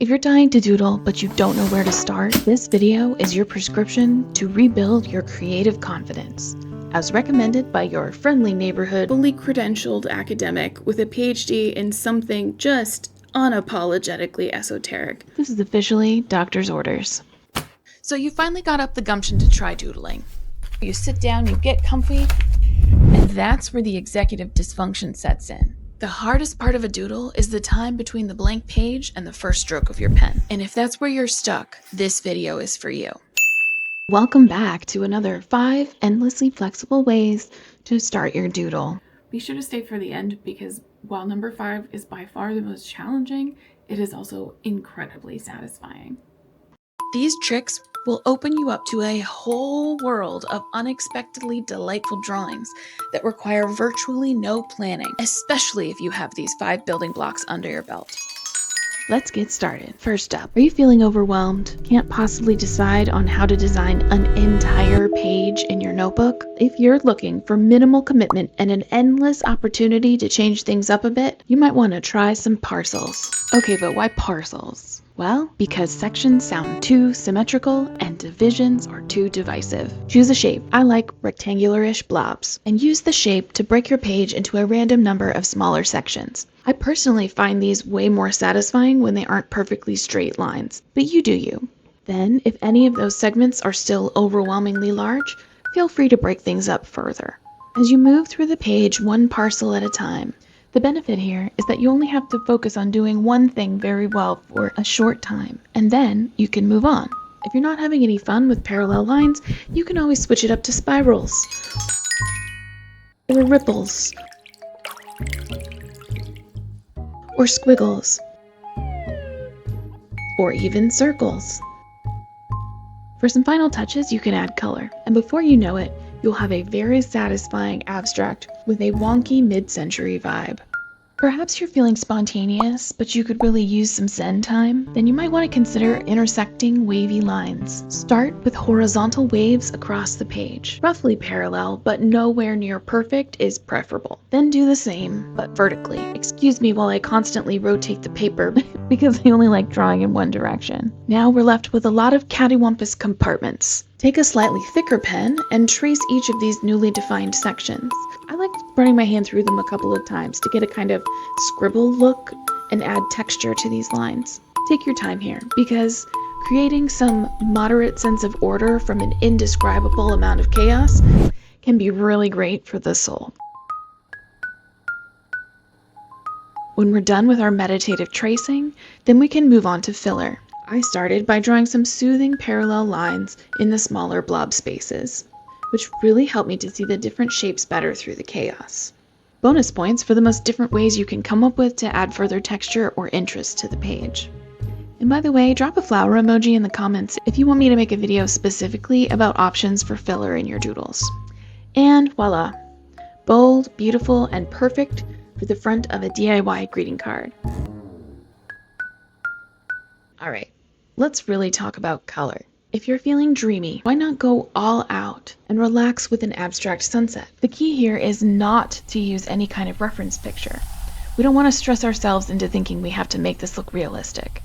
If you're dying to doodle but you don't know where to start, this video is your prescription to rebuild your creative confidence. As recommended by your friendly neighborhood, fully credentialed academic with a PhD in something just unapologetically esoteric. This is officially doctor's orders. So you finally got up the gumption to try doodling. You sit down, you get comfy, and that's where the executive dysfunction sets in. The hardest part of a doodle is the time between the blank page and the first stroke of your pen. And if that's where you're stuck, this video is for you. Welcome back to another 5 endlessly flexible ways to start your doodle. Be sure to stay for the end because while number 5 is by far the most challenging, it is also incredibly satisfying. These tricks will open you up to a whole world of unexpectedly delightful drawings that require virtually no planning, especially if you have these 5 building blocks under your belt. Let's get started. First up, are you feeling overwhelmed? Can't possibly decide on how to design an entire page in your notebook? If you're looking for minimal commitment and an endless opportunity to change things up a bit, you might want to try some parcels. Okay, but why parcels? Well, because sections sound too symmetrical and divisions are too divisive. Choose a shape. I like rectangular-ish blobs, and use the shape to break your page into a random number of smaller sections. I personally find these way more satisfying when they aren't perfectly straight lines, but you do you. Then, if any of those segments are still overwhelmingly large, feel free to break things up further. As you move through the page one parcel at a time, the benefit here is that you only have to focus on doing one thing very well for a short time, and then you can move on. If you're not having any fun with parallel lines, you can always switch it up to spirals, or ripples, or squiggles, or even circles. For some final touches, you can add color, and before you know it, you'll have a very satisfying abstract with a wonky mid-century vibe. Perhaps you're feeling spontaneous, but you could really use some zen time? Then you might want to consider intersecting wavy lines. Start with horizontal waves across the page. Roughly parallel, but nowhere near perfect is preferable. Then do the same, but vertically. Excuse me while I constantly rotate the paper because I only like drawing in one direction. Now we're left with a lot of cattywampus compartments. Take a slightly thicker pen and trace each of these newly defined sections. I like running my hand through them a couple of times to get a kind of scribble look and add texture to these lines. Take your time here, because creating some moderate sense of order from an indescribable amount of chaos can be really great for the soul. When we're done with our meditative tracing, then we can move on to filler. I started by drawing some soothing parallel lines in the smaller blob spaces, which really helped me to see the different shapes better through the chaos. Bonus points for the most different ways you can come up with to add further texture or interest to the page. And by the way, drop a flower emoji in the comments if you want me to make a video specifically about options for filler in your doodles. And voila! Bold, beautiful, and perfect for the front of a DIY greeting card. Alright, let's really talk about color. If you're feeling dreamy, why not go all out and relax with an abstract sunset? The key here is not to use any kind of reference picture. We don't want to stress ourselves into thinking we have to make this look realistic.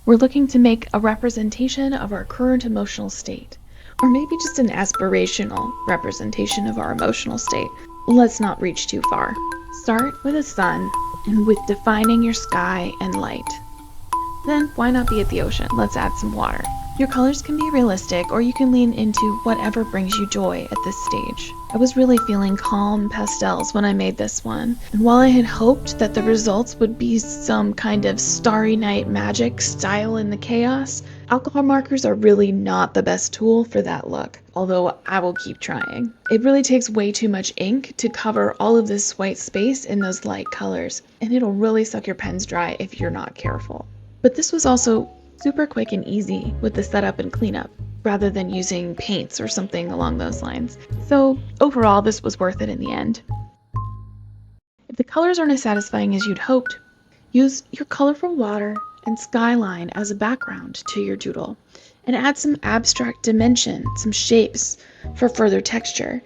We're looking to make a representation of our current emotional state, or maybe just an aspirational representation of our emotional state. Let's not reach too far. Start with a sun and with defining your sky and light. Then why not be at the ocean? Let's add some water. Your colors can be realistic, or you can lean into whatever brings you joy at this stage. I was really feeling calm pastels when I made this one, and while I had hoped that the results would be some kind of starry night magic style in the chaos, alcohol markers are really not the best tool for that look, although I will keep trying. It really takes way too much ink to cover all of this white space in those light colors, and it'll really suck your pens dry if you're not careful. But this was also super quick and easy with the setup and cleanup, rather than using paints or something along those lines. So overall, this was worth it in the end. If the colors aren't as satisfying as you'd hoped, use your colorful water and skyline as a background to your doodle, and add some abstract dimension, some shapes for further texture,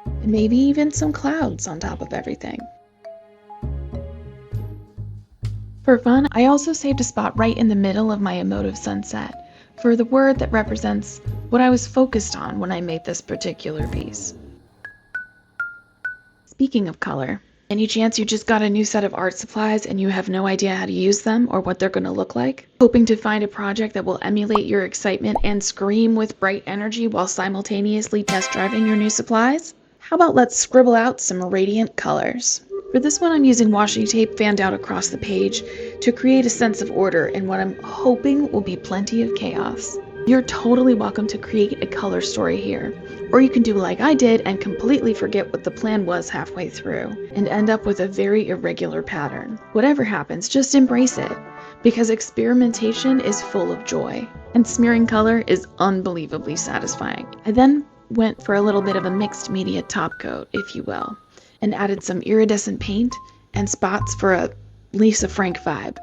and maybe even some clouds on top of everything. For fun, I also saved a spot right in the middle of my emotive sunset for the word that represents what I was focused on when I made this particular piece. Speaking of color, any chance you just got a new set of art supplies and you have no idea how to use them or what they're going to look like? Hoping to find a project that will emulate your excitement and scream with bright energy while simultaneously test driving your new supplies? How about let's scribble out some radiant colors? For this one, I'm using washi tape fanned out across the page to create a sense of order in what I'm hoping will be plenty of chaos. You're totally welcome to create a color story here, or you can do like I did and completely forget what the plan was halfway through and end up with a very irregular pattern. Whatever happens, just embrace it, because experimentation is full of joy, and smearing color is unbelievably satisfying. I then went for a little bit of a mixed media top coat, if you will, and added some iridescent paint and spots for a Lisa Frank vibe.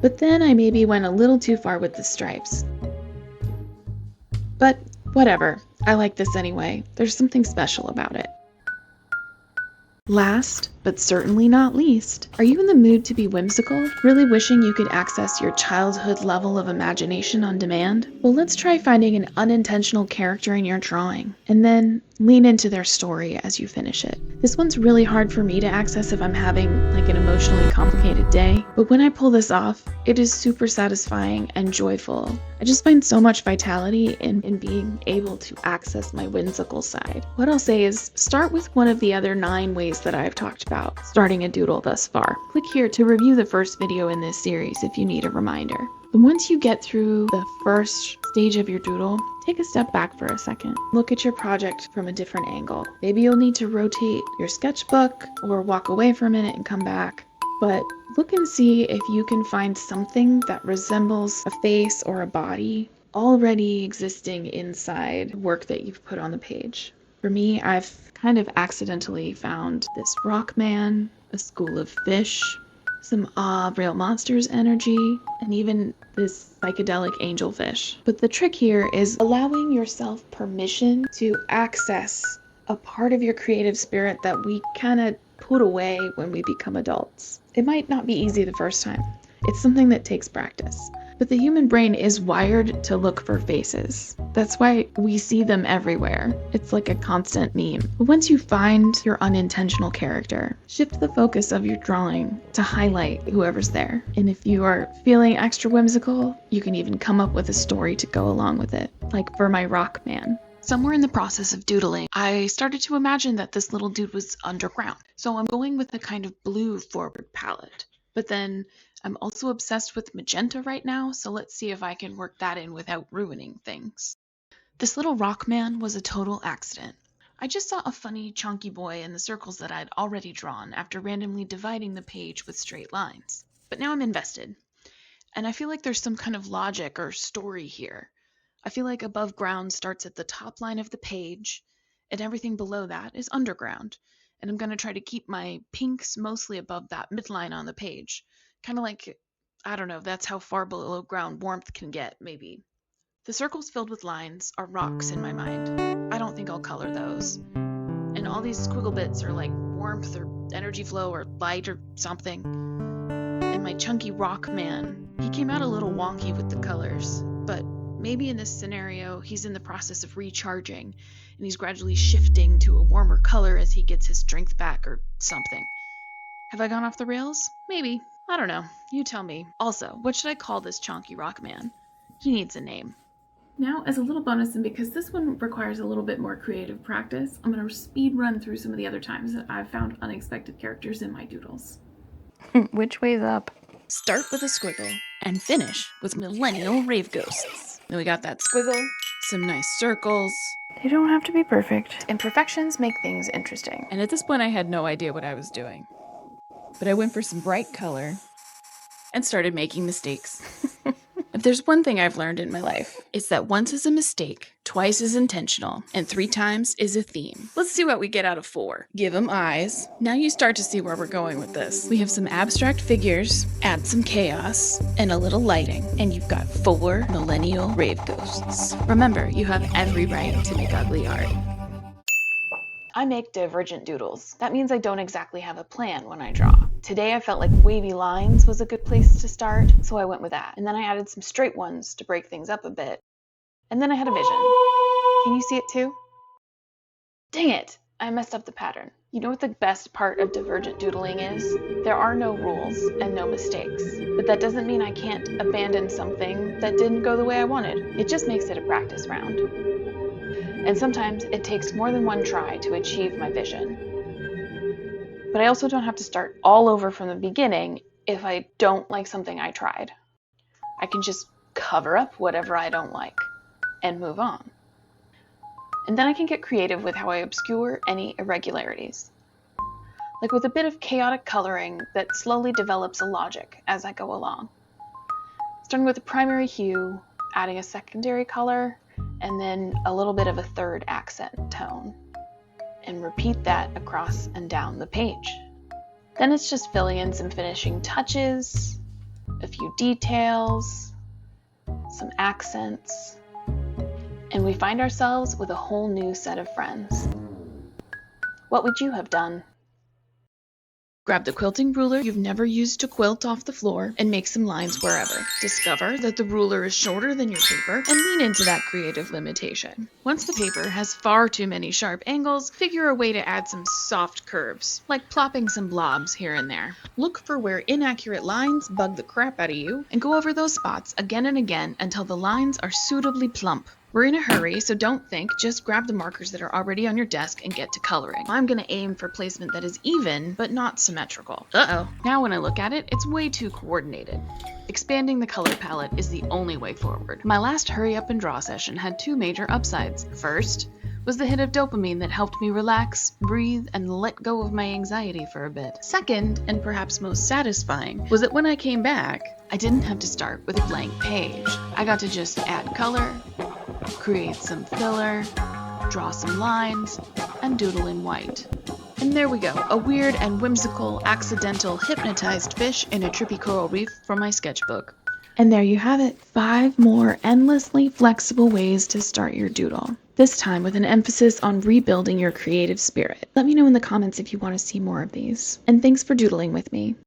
But then I maybe went a little too far with the stripes. But whatever, I like this anyway. There's something special about it. Last, but certainly not least, are you in the mood to be whimsical? Really wishing you could access your childhood level of imagination on demand? Well, let's try finding an unintentional character in your drawing, and then lean into their story as you finish it. This one's really hard for me to access if I'm having like an emotionally complicated day, but when I pull this off, it is super satisfying and joyful. I just find so much vitality in being able to access my whimsical side. What I'll say is start with one of the other 9 ways that I've talked about starting a doodle thus far. Click here to review the first video in this series if you need a reminder. And once you get through the first stage of your doodle, take a step back for a second. Look at your project from a different angle. Maybe you'll need to rotate your sketchbook or walk away for a minute and come back. But look and see if you can find something that resembles a face or a body already existing inside work that you've put on the page. For me, I've kind of accidentally found this rock man, a school of fish, some real monsters energy, and even this psychedelic angelfish. But the trick here is allowing yourself permission to access a part of your creative spirit that we kind of put away when we become adults. It might not be easy the first time. It's something that takes practice. But the human brain is wired to look for faces. That's why we see them everywhere. It's like a constant meme. But once you find your unintentional character, shift the focus of your drawing to highlight whoever's there. And if you are feeling extra whimsical, you can even come up with a story to go along with it. Like for my rock man. Somewhere in the process of doodling, I started to imagine that this little dude was underground. So I'm going with a kind of blue forward palette. But then I'm also obsessed with magenta right now, so let's see if I can work that in without ruining things. This little rock man was a total accident. I just saw a funny chunky boy in the circles that I'd already drawn after randomly dividing the page with straight lines. But now I'm invested, and I feel like there's some kind of logic or story here. I feel like above ground starts at the top line of the page, and everything below that is underground. And I'm going to try to keep my pinks mostly above that midline on the page. Kind of like, I don't know, that's how far below ground warmth can get, maybe. The circles filled with lines are rocks in my mind. I don't think I'll color those. And all these squiggle bits are like warmth or energy flow or light or something. And my chunky rock man, he came out a little wonky with the colors, but maybe in this scenario, he's in the process of recharging, and he's gradually shifting to a warmer color as he gets his strength back or something. Have I gone off the rails? Maybe. I don't know. You tell me. Also, what should I call this chonky rock man? He needs a name. Now, as a little bonus, and because this one requires a little bit more creative practice, I'm going to speed run through some of the other times that I've found unexpected characters in my doodles. Which way's up? Start with a squiggle and finish with millennial rave ghosts. Then we got that squiggle, some nice circles. They don't have to be perfect. Imperfections make things interesting. And at this point, I had no idea what I was doing. But I went for some bright color and started making mistakes. If there's one thing I've learned in my life, it's that once is a mistake, twice is intentional, and 3 times is a theme. Let's see what we get out of 4. Give them eyes. Now you start to see where we're going with this. We have some abstract figures, add some chaos, and a little lighting, and you've got 4 millennial rave ghosts. Remember, you have every right to make ugly art. I make divergent doodles. That means I don't exactly have a plan when I draw. Today I felt like wavy lines was a good place to start, so I went with that. And then I added some straight ones to break things up a bit. And then I had a vision. Can you see it too? Dang it! I messed up the pattern. You know what the best part of divergent doodling is? There are no rules and no mistakes. But that doesn't mean I can't abandon something that didn't go the way I wanted. It just makes it a practice round. And sometimes it takes more than one try to achieve my vision. But I also don't have to start all over from the beginning if I don't like something I tried. I can just cover up whatever I don't like and move on. And then I can get creative with how I obscure any irregularities. Like with a bit of chaotic coloring that slowly develops a logic as I go along. Starting with a primary hue, adding a secondary color, and then a little bit of a third accent tone. And repeat that across and down the page. Then it's just filling in some finishing touches, a few details, some accents, and we find ourselves with a whole new set of friends. What would you have done? Grab the quilting ruler you've never used to quilt off the floor and make some lines wherever. Discover that the ruler is shorter than your paper and lean into that creative limitation. Once the paper has far too many sharp angles, figure a way to add some soft curves, like plopping some blobs here and there. Look for where inaccurate lines bug the crap out of you and go over those spots again and again until the lines are suitably plump. We're in a hurry, so don't think, just grab the markers that are already on your desk and get to coloring. I'm gonna aim for placement that is even, but not symmetrical. Uh-oh. Now when I look at it, it's way too coordinated. Expanding the color palette is the only way forward. My last hurry up and draw session had two major upsides. First was the hit of dopamine that helped me relax, breathe, and let go of my anxiety for a bit. Second, and perhaps most satisfying, was that when I came back, I didn't have to start with a blank page. I got to just add color, create some filler, draw some lines, and doodle in white. And there we go, a weird and whimsical, accidental, hypnotized fish in a trippy coral reef from my sketchbook. And there you have it, 5 more endlessly flexible ways to start your doodle. This time with an emphasis on rebuilding your creative spirit. Let me know in the comments if you want to see more of these. And thanks for doodling with me.